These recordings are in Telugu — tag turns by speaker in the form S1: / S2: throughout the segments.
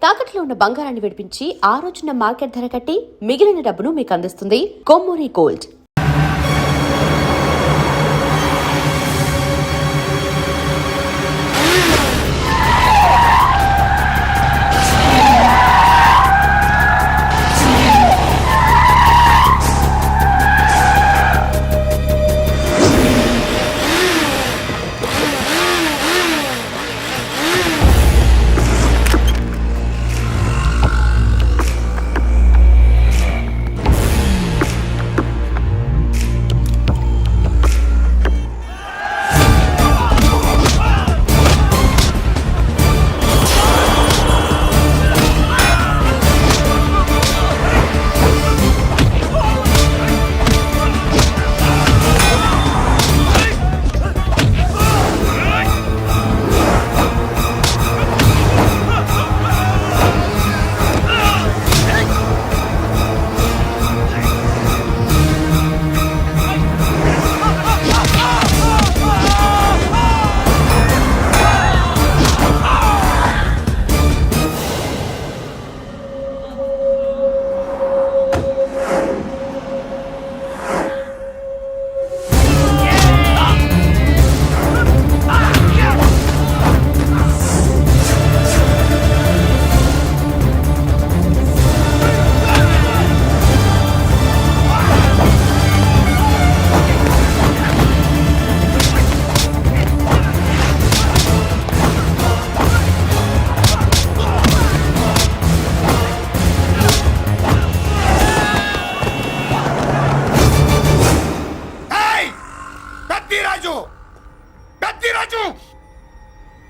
S1: తాకట్లో ఉన్న బంగారాన్ని విడిపించి ఆ రోజున మార్కెట్ ధర కట్టి మిగిలిన డబ్బును మీకు అందిస్తుంది కొమ్మూరి గోల్డ్.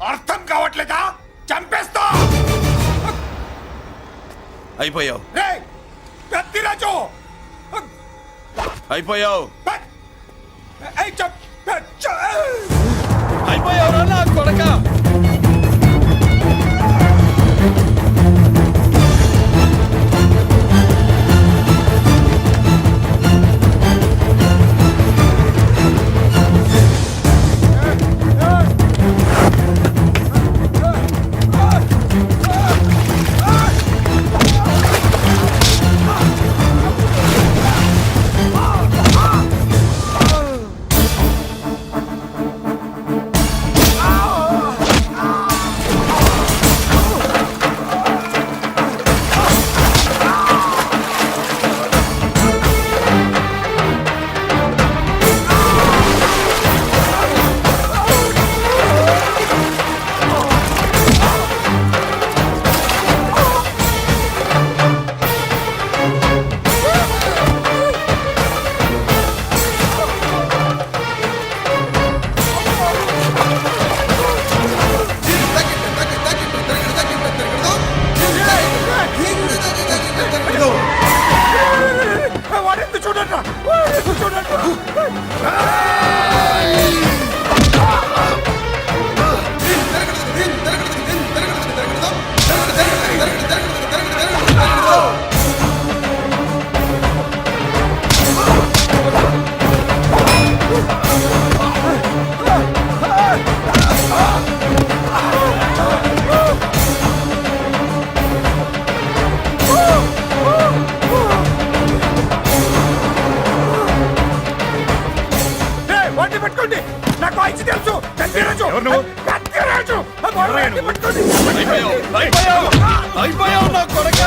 S2: అర్థం కావట్లేదా? చంపేస్తా.
S3: అయిపోయావు.
S2: పెద్దిరాజు
S3: అయిపోయావు.
S2: అయిపోయావు నా కొడక. నాకు ఐచి తెలుసు.
S3: అయిపోయావు నా కొడక.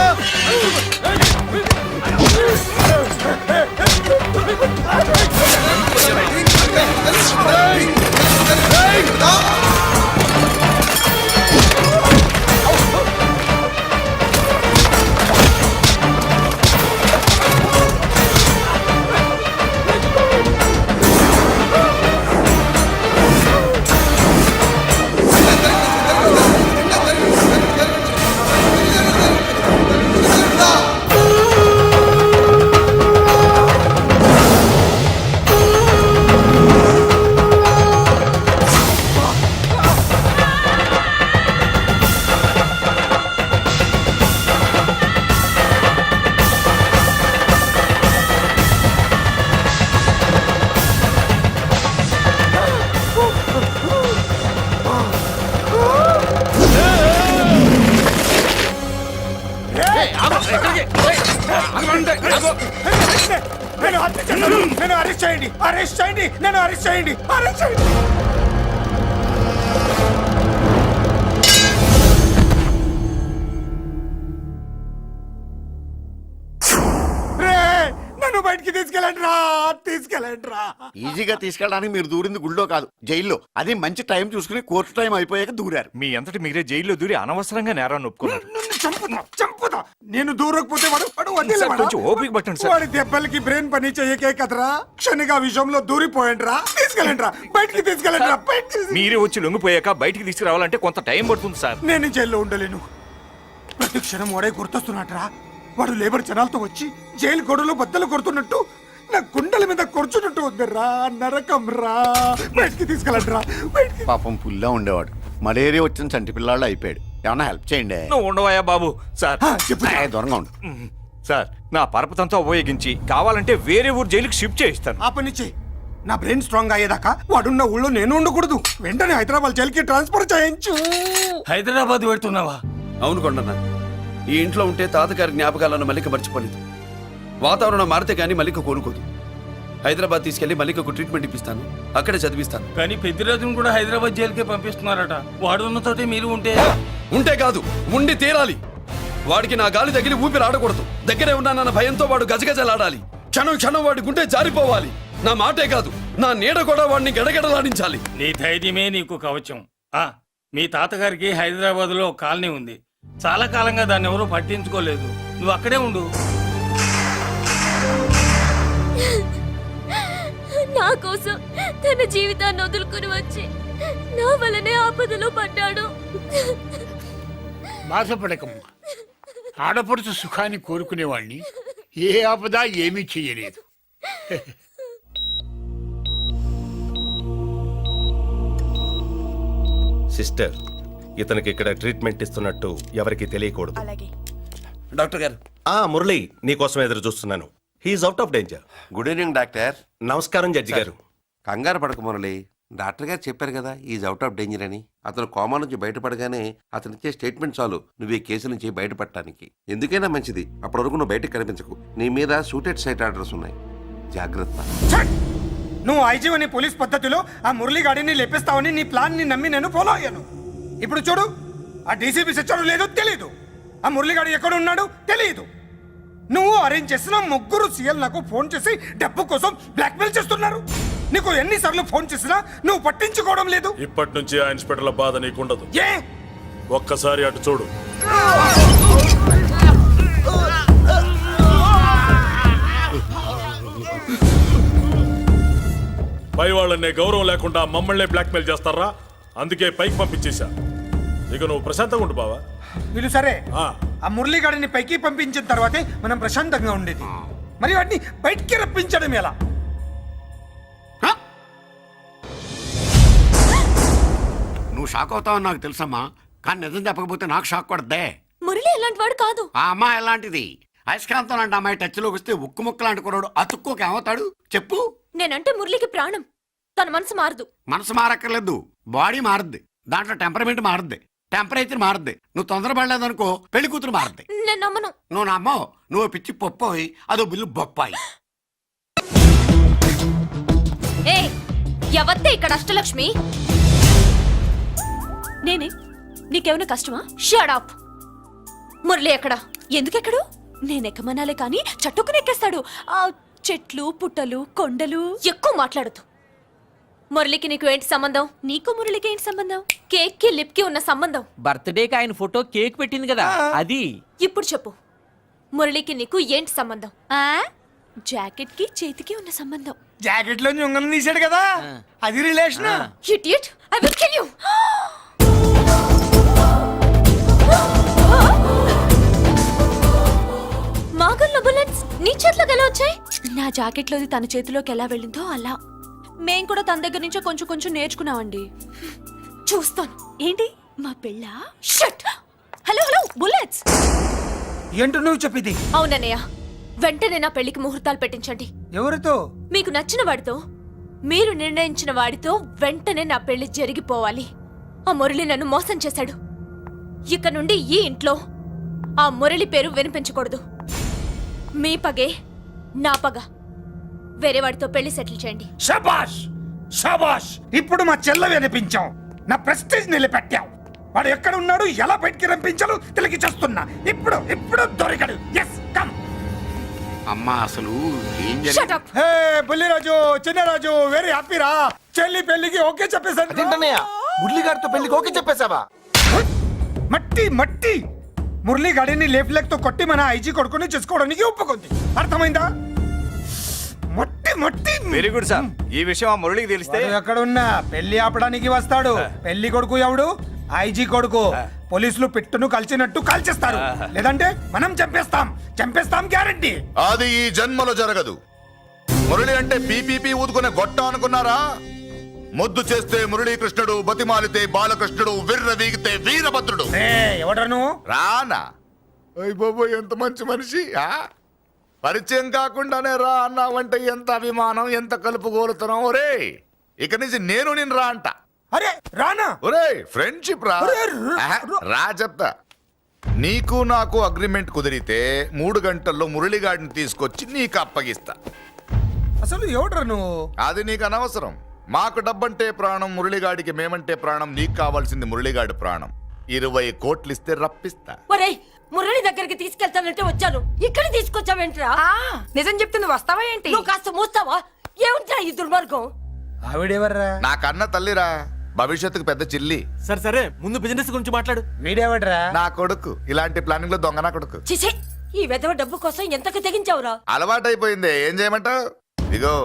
S2: నేను హత్య చేశాను. నేను అరెస్ట్ చేయండి, అరెస్ట్ చేయండి, నన్ను అరెస్ట్ చేయండి, అరెస్ట్ చేయండి. నన్ను బయటికి తీసుకెళ్ళండి రా, తీసుకెళ్ళండి రా.
S4: ఈజీగా తీసుకెళ్ళడానికి మీరు దూరింది గుళ్ళో కాదు, జైల్లో. అది మంచి టైం చూసుకుని కోర్టు టైం అయిపోయాక దూరారు.
S5: మీ అంతటి మీరే జైల్లో దూరి అనవసరంగా నేరాన్ని ఒప్పుకున్నారు.
S2: నన్ను చంపుతా, చంపుతా. నేను దూరకపోతే వాడు వదిలేవాడా?
S5: కొంచెం ఓపిక పట్టండి సార్.
S2: వాడి దెబ్బలకి బ్రెయిన్ పని చెయ్యకే కదరా, క్షణిగా విషయంలో దూరిపోయండి రా. తీసుకెళ్ళండి రా, బయటికి తీసుకెళ్ళండి రా, బయటికి.
S5: మీరే వచ్చి లొంగిపోయాక బయటికి తీసుకురావాలంటే కొంత టైం పడుతుంది సార్.
S2: నేను జైల్లో ఉండలేను. ప్రతి క్షణం వాడే గుర్తొస్తున్నట్రా. వాడు లేబర్ జనాలతో వచ్చి జైలు గొడవలు బద్దలు కొడుతున్నట్టు నా గుండెల మీద కొడుచున్నట్టు ఉందిరా. నరకం రా, బయటికి తీసుకెళ్ళండి రా, బయటికి.
S4: పాపం పుల్లా ఉండేవాడు, మలేరియా వచ్చిన చంటి పిల్లాళ్ళు అయిపోయాడు. ఏమన్నా హెల్ప్ చేయండి.
S5: నువ్వు ఉండవయ్యా బాబు. సార్
S2: చెప్పు.
S4: దూరంగా ఉండు.
S5: సార్ నా పరపతంతో ఉపయోగించి కావాలంటే వేరే ఊరు జైలుకి షిఫ్ట్ చేయిస్తాను.
S2: ఆ పని చెయ్యి. నా బ్రెయిన్ స్ట్రాంగ్ అయ్యేదాకా వాడున్న ఊళ్ళో నేను ఉండకూడదు. వెంటనే హైదరాబాద్ జైలుకి ట్రాన్స్ఫర్ చేయించు.
S3: హైదరాబాద్ పెడుతున్నావా?
S6: అవును కొండన్న, ఈ ఇంట్లో ఉంటే తాతగారి జ్ఞాపకాలను మల్లిక మర్చిపోలేదు. వాతావరణం మారితే గానీ మల్లిక కోలుకోదు. హైదరాబాద్ తీసుకెళ్లి మల్లికకు ట్రీట్మెంట్ ఇప్పిస్తాను, అక్కడే చదివిస్తాను.
S3: కానీ పెద్దిరాజును కూడా హైదరాబాద్ జైలుకే పంపిస్తున్నారట. వాడు ఉన్న తోటే మీరు ఉంటే
S6: ఉంటే కాదు, ఉండి తీరాలి. వాడికి నా గాలి తగిలి ఊపిరి ఆడకూడదు. దగ్గరే ఉన్నానన్న భయంతో వాడు గజగజలాడాలి. క్షణం క్షణం వాడి గుండె జారిపోవాలి. నా మాటే కాదు, నా నీడ కూడా వాడిని గడగడలాడించాలి.
S3: నీ ధైర్యమే నీకు కవచం. మీ తాతగారికి హైదరాబాద్ లో కాలనీ ఉంది. చాలా కాలంగా దాన్ని ఎవరూ పట్టించుకోలేదు. నువ్వు అక్కడే ఉండు.
S7: నా కోసం తన జీవితాన్ని వదులుకుని వచ్చి నా వల్లనే ఆపదలో పడ్డాడు.
S8: బాధపడకమ్మా. ఆడపడుచు సుఖాన్ని కోరుకునేవాణ్ణి ఏ ఆపద ఏమీ చెయ్యలేదు.
S9: సిస్టర్, ఇతనికి ఇక్కడ ట్రీట్మెంట్ ఇస్తున్నట్టు ఎవరికి తెలియకూడదు.
S6: డాక్టర్ గారు,
S9: మురళి నీకోసం ఎదురు చూస్తున్నాను. He's out of danger.
S10: Good evening doctor.
S9: నమస్కారం జడ్జి గారు.
S10: కంగారు పడక మురళి, డాక్టర్ గారు చెప్పారు కదా ఈజ్ అవుట్ ఆఫ్ డేంజర్ అని. అతను కోమా నుంచి బయటపడగానే అతను ఇచ్చే స్టేట్మెంట్ చాలు నువ్వు ఈ కేసు నుంచి బయటపడటానికి. ఎందుకైనా మంచిది, అప్పటి వరకు నువ్వు బయటకు కనిపించకు. నీ మీద సూటెడ్ సైట్ ఆర్డర్స్ ఉన్నాయి, జాగ్రత్త.
S2: ఛట్! నువ్వు ఐజీవని పోలీస్ పద్ధతిలో ఆ మురళీగాడిని లేపిస్తావని నీ ప్లాన్ ని నమ్మి నేను ఫాలో అయ్యాను. ఇప్పుడు చూడు, ఆ డీసీపీ సచ్చాడు లేదో తెలియదు, ఆ మురళీగాడు ఎక్కడ ఉన్నాడు తెలియదు. నువ్వు అరేంజ్ చేసిన ముగ్గురు సీఎల్ నాకు ఫోన్ చేసి డబ్బు కోసం బ్లాక్మెయిల్ చేస్తున్నారు. నీకు ఎన్నిసార్లు ఫోన్ చేసినా నువ్వు పట్టించుకోవడం లేదు.
S11: ఇప్పటి నుంచి ఆ ఇన్స్పెక్టర్ల బాధ నీకుండదు.
S2: ఏ
S11: ఒక్కసారి అటు చూడు. పై వాళ్ళనే గౌరవం లేకుండా మమ్మల్ని బ్లాక్మెయిల్ చేస్తారా? అందుకే పైకి పంపించేశా. ఇక నువ్వు ప్రశాంతంగా ఉండు బావా.
S2: వీళ్ళు సరే,
S11: ఆ.
S2: ఆ మురళీగాడిని పైకి పంపించిన తర్వాతే మనం ప్రశాంతంగా ఉండేది. మరి వాటిని బయటికి రప్పించడం ఎలా?
S4: నువ్వు షాక్ అవుతావని నాకు తెలుసమ్మా, కానీ నిజం చెప్పకపోతే నాకు షాక్ కొడద్దే.
S7: మురళి ఎలాంటి వాడు కాదు.
S4: ఆ అమ్మాయి ఎలాంటిది? అయస్కాంతం లాంటి అమ్మాయి టచ్ లోకి వస్తే ఉక్కు ముక్క లాంటి కుర్రాడు అతుక్కోక ఏమవుతాడు చెప్పు?
S7: నేనంటే మురళికి ప్రాణం. తన మనసు మారదు.
S4: మనసు మారక్కర్లేదు, బాడీ మారుద్ది. దాంట్లో టెంపరమెంట్ మారుద్ది, టెంపరేచర్ మారుద్ది. నువ్వు తొందరపడలేదనుకో పెళ్లి కూతురు మారుద్ది.
S7: నేను నమ్మను.
S4: నువ్వు నమ్మవు, నువ్వు పిచ్చి పొప్పోయి అదో బిల్లు బొప్పాయి.
S7: ఏ ఎవత్తే ఇక్కడ అష్టలక్ష్మి? నేనే. నీకేమైనా కష్టమా? Shut up. మురళి ఎక్కడ? ఎందుకెక్కడు? నేనెక్కమనాలే కానీ చట్టుకుని ఎక్కేస్తాడు. ఆ చెట్లు పుట్టలు కొండలు. ఎక్కువ మాట్లాడదు. మురళికి నీకు ఏంటి సంబంధం? నీకు మురళికి ఏంటి సంబంధం? కేక్ కి లిప్ కి ఉన్న సంబంధం.
S12: బర్త్డేకి ఆయన ఫోటో కేక్ పెట్టింది కదా అది.
S7: ఇప్పుడు చెప్పు, మురళికి నీకు ఏంటి సంబంధం? జాకెట్ కి చేతికి ఉన్న సంబంధం.
S2: జాకెట్ లో ఉంగరం తీసాడు కదా, అది relation.
S7: Idiot! I will kill you! మాగల్లో బుల్లెట్స్ నీ చేతిలోకి ఎలా వచ్చాయి? నా జాకెట్ లోది తన చేతిలోకి ఎలా వెళ్ళిందో అలా. మేం కూడా తన దగ్గర నుంచే కొంచెం కొంచెం నేర్చుకున్నామండి. చూస్తాను. ఏంటి మా పెళ్ళ? షట్! Hello hello bullets.
S2: ఏంటో నువ్వు చెప్పింది?
S7: అవునన్నయ్య, వెంటనే నా పెళ్లికి ముహూర్తాలు పెట్టించండి.
S2: ఎవరితో?
S7: మీకు నచ్చిన వాడితో, మీరు నిర్ణయించిన వాడితో వెంటనే నా పెళ్లి జరిగిపోవాలి. ఆ మురళి నన్ను మోసం చేశాడు. ఇక నుండి ఈ ఇంట్లో ఆ మురళి పేరు వినిపించకూడదు. మీ పగే నా పగ. వేరే వాడితో పెళ్లి సెటిల్ చేయండి.
S2: షబాష్ షబాష్, ఇప్పుడు మా చెల్ల వినిపించాం, నా ప్రెస్టేజ్ నిలబెట్టావు. వాడు ఎక్కడ ఉన్నాడు, ఎలా బయటికి రంపించాలో తెలికి చేస్తున్నా. ఇప్పుడు దొరికాడు. Yes come.
S4: అమ్మా అసలు ఏం
S7: Shut
S4: జరిగింది?
S7: up.
S2: Hey Bulliraju, Chinnaraju, very happy రా. చెల్లి పెళ్లికి ఓకే చెప్పేశాను.
S10: మురళిగాడితో పెళ్లికి ఓకే చెప్పేశావా?
S2: మట్టి మట్టి మురళిగాడిని లేఫ్ లెగ్ తో కొట్టి మన ఐజీ కొడుకుని చేసుకోవడానికి ఒప్పుకుంది. అర్థమైందా? మట్టి మట్టి.
S5: Very good sir. ఈ విషయం ఆ మురళికి తెలిస్తే
S2: వాడు ఎక్కడున్నా పెళ్లి ఆపడానికి వస్తాడు. పెళ్లి కొడుకు ఎవడు? ఐజీ కొడుకు. పోలీసులు పిట్టును కలిసినట్టు కాల్చేస్తారు, లేదంటే మనం చంపేస్తాం గ్యారంటీ.
S13: అది ఈ జన్మలో జరగదు. మురళి అంటే పీపీపీ ఊదుకునే గొట్ట అనుకున్నారా? ముద్దు చేస్తే మురళీకృష్ణుడు, బతిమాలితే బాలకృష్ణుడు, విర్ర వీగితే వీరభద్రుడు.
S2: ఎవడను
S13: రానా? అయ్య బాబు, ఎంత మంచి మనిషి. పరిచయం కాకుండానే రా అన్నావంటే ఎంత అభిమానం, ఎంత కలుపుగోలుతున్నాం. ఒరే, ఇక నుంచి నేను రా అంట.
S2: అరే రానా?
S13: ఒరే, ఫ్రెండ్షిప్ రా. రా చెప్తా. నీకు నాకు అగ్రిమెంట్ కుదిరితే 3 గంటల్లో మురళిగాడిని తీసుకొచ్చి నీకు అప్పగిస్తా.
S2: అసలు ఎవడ్రా నువ్వు?
S13: అది నీకు అనవసరం. మాకు డబ్బంటే ప్రాణం, మురళిగాడికి మేమంటే ప్రాణం. నీకు కావాల్సింది మురళిగాడి ప్రాణం. 20 కోట్లు ఇస్తే రప్పిస్తా.
S7: ఒరేయ్, మురళి దగ్గరికి తీసుకెళ్తానంటే వచ్చాను, ఇక్కడ తీసుకొచ్చావేంట్రా? నిజం చెప్తుంది, వస్తావా ఏంటి? నువ్వు కాస్త మూస్తావా? ఏమిట్రా ఈ దుర్మార్గం?
S2: ఆవిడెవర్రా?
S13: నా కన్న తల్లిరా, భవిష్యత్తుకు పెద్ద చిల్లి.
S12: సరే ముందు బిజినెస్ గురించి మాట్లాడు.
S2: వీడెవడ్రా?
S13: నా కొడుకు. ఇలాంటి ప్లానింగ్ లో దొంగ నా కొడుకు.
S7: చిసే, ఈ వెధవ డబ్బు కోసం ఎంతకు తెగించావురా?
S13: అలవాటైపోయింది, ఏం చేయమంటావు? ఇగో,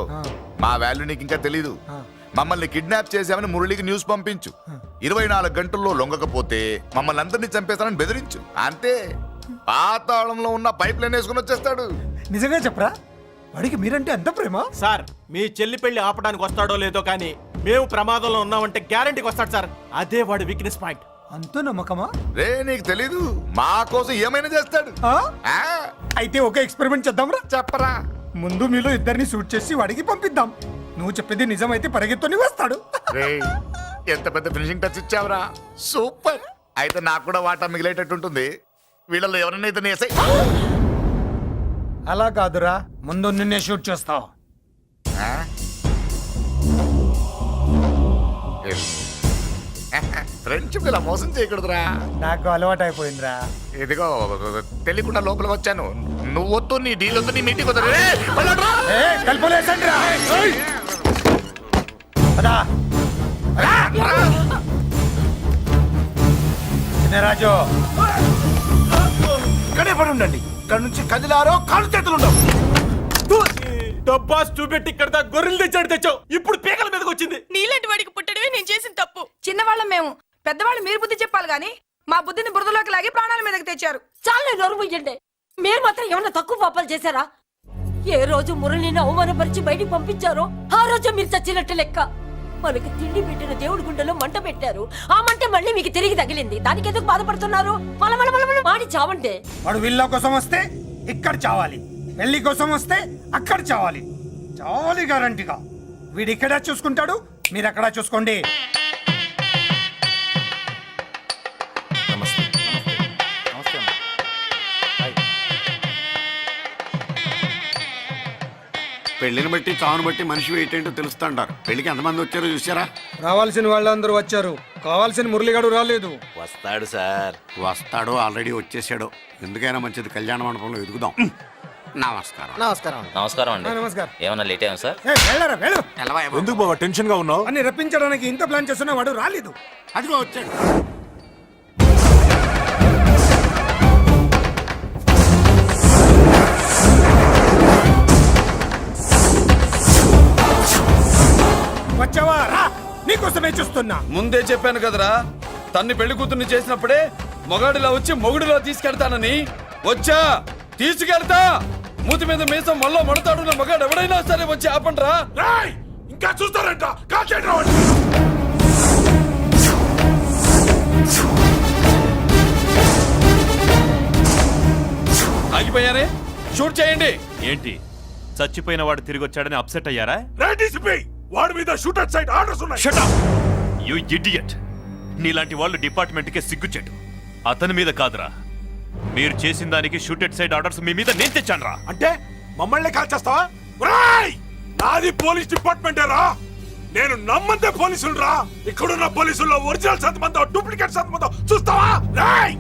S13: మా వాల్యూ నీకు ఇంకా తెలీదు. మమ్మల్ని కిడ్నాప్ చేసామని మురళికి న్యూస్ పంపించు. 24 గంటల్లో లొంగకపోతే మమ్మల్ని అందరినీ చంపేస్తానని బెదిరించు. అంతే. పాతాళంలో ఉన్న పైప్ లైన్ వేసుకుని వచ్చేస్తాడు.
S2: నిజంగా చెప్పరా? వాడికి మీరంటే ఎంత ప్రేమ?
S12: సార్, మీ చెల్లి పెళ్లి ఆపడానికి వస్తాడో లేదో కానీ మేము ప్రమాదంలో ఉన్నామంటే గ్యారంటీకి వస్తాడు సార్. అదే వాడి వీక్నెస్ పాయింట్.
S2: అంత నమ్మకమా?
S13: రే, నీకు తెలీదు, మా కోసం ఏమైనా చేస్తాడు. ఆ?
S2: అయితే ఒక ఎక్స్పెరిమెంట్ చేద్దాంరా.
S13: చెప్పరా.
S2: ముందు మీలో ఇద్దరిని షూట్ చేసి వాడికి పంపిద్దాం. నువ్వు చెప్పేది నిజమైతే పరిగెత్తుని వస్తాడు.
S13: రే, ఎంత పెద్ద ఫినిషింగ్ టచ్ ఇచ్చావురా. సూపర్. అయితే నాకు కూడా వాటా మిగిలేటట్టు ఉంటుంది. వీళ్ళలో ఎవరైనా ఇతను వేసాయి.
S2: అలా కాదురా, ముందు నిన్నే షూట్ చేస్తావు.
S13: ఫ్రెండ్షిప్ ఇలా మోసం చేయకూడదురా.
S2: నాకు అలవాటు అయిపోయిందిరా.
S13: ఇదిగో, తెలియకుండా లోపలికి వచ్చాను. నువ్వు వద్దు, నీ డీల్ వద్దు, నీ మీటింగ్ వద్దు.
S2: కలుపులేసండిరా. చిన్నరాజు,
S10: ఇక్కడే పడి ఉండండి. ఇక్కడ నుంచి కదిలారో కాళ్ళు చేతులు ఉండవు.
S12: డబ్బాస్ చూపెట్టి ఇక్కడ దాకా గొర్రెలు తెచ్చావు. ఇప్పుడు పీకల మీదకి వచ్చింది.
S7: నీలాంటి వాడికి పుట్టడమే నేను చేసిన తప్పు.
S14: చిన్నవాళ్ళం మేము, పెద్దవాళ్ళు మీరు బుద్ధి చెప్పాలి గాని మా బుద్ధిని బురదలోకి లాగి ప్రాణాల మీదకి తెచ్చారు.
S7: చాలా నోరు ముయ్యండి. మీరు మాత్రం ఏమన్నా తక్కువ పాపాలు చేశారా? ఏ రోజు మురళిని అవమానపరిచి బయటికి పంపించారో ఆ రోజు మీరు చచ్చినట్టు లెక్క. మనకి తిండి పెట్టిన దేవుడి గుండెలో మంట పెట్టారు. ఆ మంట మళ్ళీ మీకు తిరిగి తగిలింది. దానికి ఎందుకు బాధపడుతున్నారు? మాడి చావంటే.
S2: వాడు విల్లా కోసం వస్తే ఇక్కడ చావాలి, పెళ్లి కోసం వస్తే అక్కడ చావాలి. చావాలి గ్యారంటీగా. వీడు ఇక్కడ చూసుకుంటాడు, మీరు అక్కడ చూసుకోండి.
S4: పెళ్లిని బట్టి చావును బట్టి మనిషి ఏంటో తెలుస్తుంటారు. పెళ్లికి ఎంతమంది వచ్చారో చూసారా?
S2: రావాల్సిన వాళ్ళందరూ వచ్చారు, కావాల్సిన మురళిగాడు రాలేదు.
S5: వస్తాడు సార్.
S4: వస్తాడో ఆల్రెడీ వచ్చేసాడో. ఎందుకైనా మంచిది కళ్యాణ మండపంలో ఎదుగుదాం. నమస్కారం.
S12: నమస్కారం అండి.
S2: నమస్కారం.
S12: ఏమన్నా లేట్ అయ్యాం సార్?
S2: వెళ్ళరా వెళ్ళు.
S13: ఎందుకు బాబా టెన్షన్ గా ఉన్నావు?
S2: అని రప్పించడానికి ఇంత ప్లాన్ చేస్తున్న వాడు రాలేదు.
S4: అదిగో వచ్చాడు.
S2: వచ్చావా? రా, నీకోసమే చూస్తున్నా.
S6: ముందే చెప్పాను కదరా, తన్ని పెళ్లి కూతుర్ని చేసినప్పుడే మొగాడిలా వచ్చి మొగుడిలో తీసుకెళ్తానని. వచ్చా, తీసుకెళ్తా. మూతి మీద మీసం మళ్ళా మడతాడున్న మగాడు ఎవడైనా సరే వచ్చి ఆపండ్రా.
S11: ఇంకా చూస్తారంట.
S6: ఆగిపోయారే, షూట్ చేయండి.
S5: ఏంటి, చచ్చిపోయిన వాడు తిరిగి వచ్చాడని అప్సెట్ అయ్యారా?
S11: వాడి మీద షూటర్ సైడ్ ఆర్డర్స్ ఉన్నాయి.
S5: Shut up you idiot. నీలాంటి వాళ్ళు డిపార్ట్మెంట్ కే సిగ్గుచెట్టు. అతని మీద కాదురా, మీరు చేసిన దానికి షూటెడ్ సైడ్ ఆర్డర్స్ మీ మీద నేను తెచ్చాను రా.
S11: అంటే మమ్మల్ని కాల్ చేస్తావా? ఒరేయ్! నాది పోలీస్ డిపార్ట్మెంటే రా. నేను నమ్మందే పోలీసులు రా. ఇక్కడున్న పోలీసుల్లో ఒరిజినల్ సత్మంతో డూప్లికేట్ సత్మంతో చూస్తావా? రేయ్!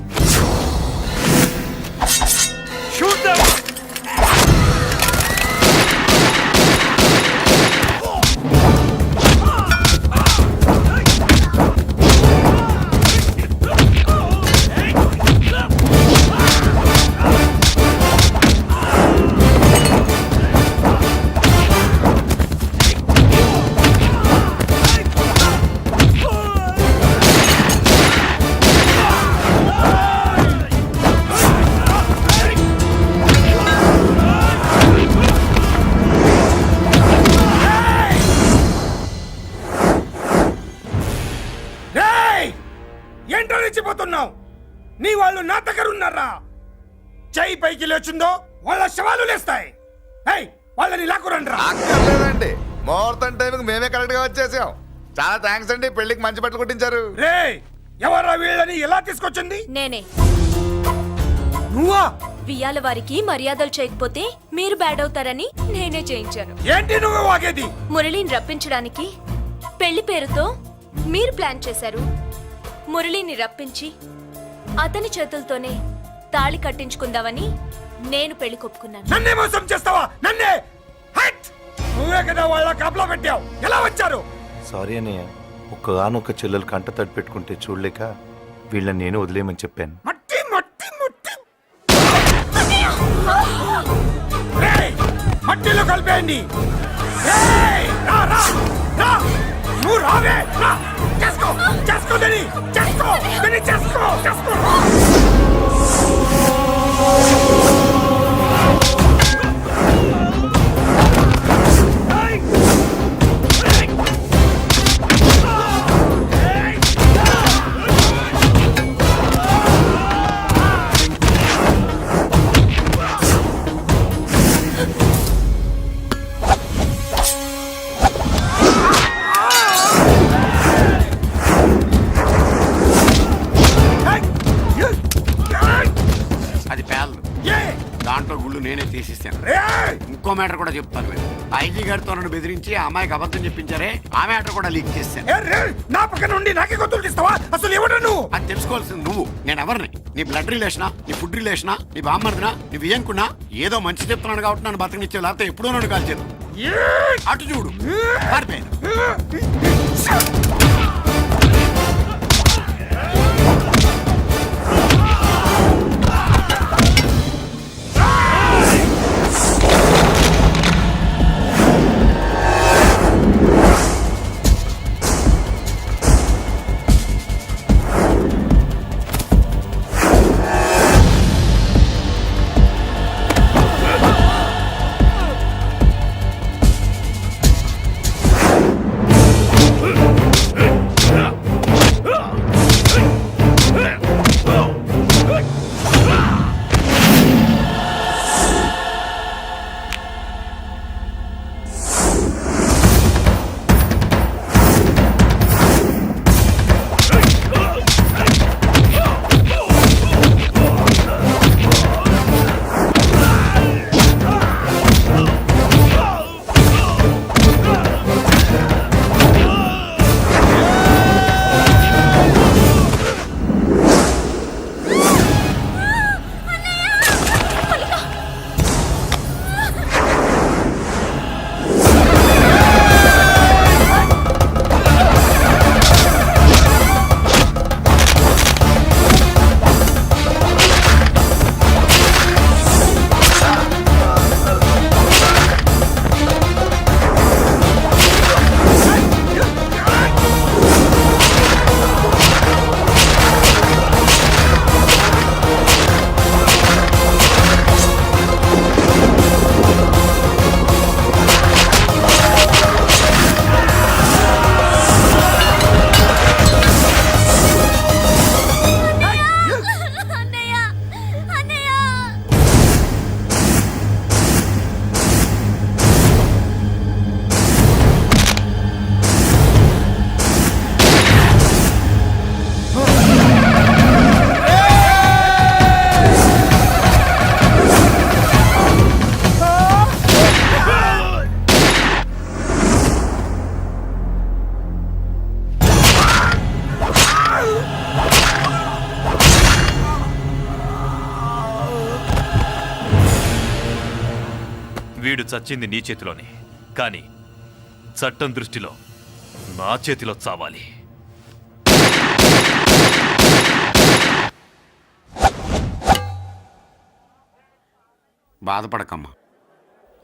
S11: Shoot them! ఏంటో రెచ్చిపోతున్నావు? నీ వాళ్ళు నా దగ్గర ఉన్నారా? చెయ్యి పైకి లేచుందో వాళ్ళ శవాలు లేస్తాయి. వాళ్ళని లాక్కురండ్రా.
S13: అక్కర్లేదండి, ముహూర్తం టైంకి మేమే కరెక్ట్ గా వచ్చేసాం. చాలా థ్యాంక్స్ అండి, పెళ్లికి మంచి బట్టలు కుట్టించారు.
S2: రే, ఎవరా వీళ్ళని ఎలా తీసుకొచ్చింది?
S7: నేనే.
S2: నువ్వా?
S7: వియ్యాల వారికి మర్యాదలు చేయకపోతే మీరు బ్యాడ్ అవుతారని నేనే చేయించాను.
S2: ఏంటి నువ్వు వాగేది?
S7: మురళిని రప్పించడానికి పెళ్లి పేరుతో మీరు ప్లాన్ చేశారు. మురళిని రప్పించి అతని చేతులతోనే తాళి కట్టించుకుందామని నేను పెళ్లి కొప్పుకున్నాను.
S2: నన్నే మోసం చేస్తావా? నన్నే? హట్! నువ్వే కదా వాళ్ళ కాపలా పెట్టావు. ఎలా వచ్చారు?
S9: సారీ అన్నయ్య, ఒక్కగానొక్క చెల్లెలు కంట తడి పెట్టుకుంటే చూడలేక వీళ్ళని నేను వదిలేయమని చెప్పాను.
S2: మట్టి మట్టి మట్టి రేయ్, మట్టిలో కలిపేయండి. రేయ్, రా, రా, రా. నువ్వు రావే, రా. చేసుకో, చేసుకో దని, చేసుకో, దని, చేసుకో, చేసుకో.
S4: అది పేలదు. దాంట్లో గుళ్ళు నేనే తీసిస్తాను. ఇంకో మ్యాటర్ కూడా చెప్తాను. మీరు ఐజీ గారితో నన్ను బెదిరించి ఆ అమ్మాయికి అబద్ధం చెప్పించారే, ఆ మ్యాటర్ కూడా లీక్ చేస్తాను.
S2: నా పక్కన ఉండి నాకే గొంతులు తీస్తావా? అసలు ఎవడు నువ్వు?
S4: అది తెలుసుకోవాల్సింది నువ్వు. నేను ఎవరిని? నీ బ్లడ్ రిలేషనా, నీ ఫుడ్ రిలేషనా, నీ బామ్మర్దినా, నీ వియ్యంకున్నా? ఏదో మంచి చెప్తున్నాడు కాబట్టి నన్ను బతకనిచ్చే, లేకపోతే ఎప్పుడో నన్ను కాల్చేది. అటు చూడు, పారిపోయాను.
S5: వీడు చచ్చింది నీ చేతిలోనే, కానీ చట్టం దృష్టిలో నా చేతిలో చావాలి.
S4: బాధపడకమ్మా,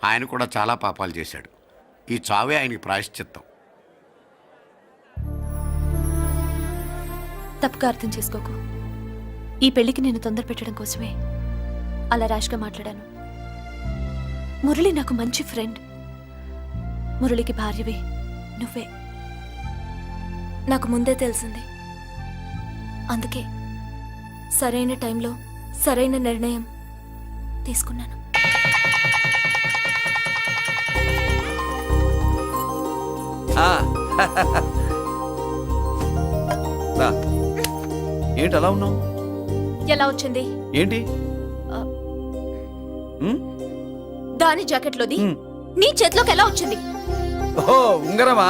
S4: ఆయన కూడా చాలా పాపాలు చేశాడు. ఈ చావే ఆయనకి ప్రాయశ్చిత్తం.
S7: తప్పుగా అర్థం చేసుకోకు. ఈ పెళ్లికి నేను తొందర పెట్టడం కోసమే అలా ర్యాష్గా మాట్లాడాను. మురళి నాకు మంచి ఫ్రెండ్. మురళికి భార్యవే నువ్వే. నాకు ముందే తెలిసింది. అందుకే సరైన టైంలో సరైన నిర్ణయం తీసుకున్నాను.
S6: ఏంటి అలా ఉన్నావు?
S7: ఎలా వచ్చింది?
S6: ఏంటి?
S7: దాని జాకెట్లోది నీ చేతిలోకి ఎలా వచ్చింది?
S6: ఓహో, ఉంగరమా?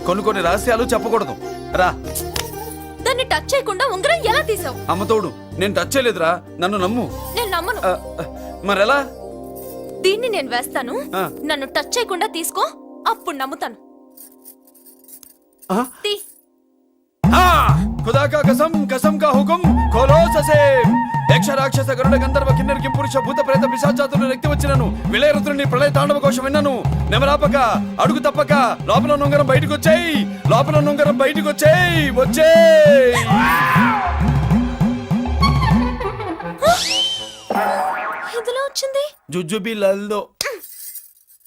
S6: కొన్ని రహస్యాలు చెప్పకూడదు. రా.
S7: దాన్ని టచ్ చేయకుండా ఉంగరం ఎలా తీసావు?
S6: అమ్మతోడు, నేను టచ్ చేయలేదురా, నన్ను నమ్ము.
S7: నేను నమ్మను.
S6: మరెలా?
S7: దీన్ని నేను వేస్తాను,
S6: ఆ.
S7: నన్ను టచ్ చేయకుండా తీసుకో, అప్పుడు నమ్ముతాను. తీ.
S6: खुदा का कसम, कसम का हुकुम, खोलो ससे. యక్ష రాక్షస గరుడ గంధర్వ కిన్నెర కింపురుష భూత ప్రేత పిశాచాతులు రక్తి వచ్చినను విలయరుద్రుని ప్రళయ తాండవ కోశం విన్నను. నెమరాపక అడుగు తప్పక లోపల నుంగరం బయటకు వచ్చేయి, లోపల నుంగరం బయటకు వచ్చేయి, వచ్చేయి.
S7: ఇదిలా వచ్చింది?
S6: జుజుబి లల్దో.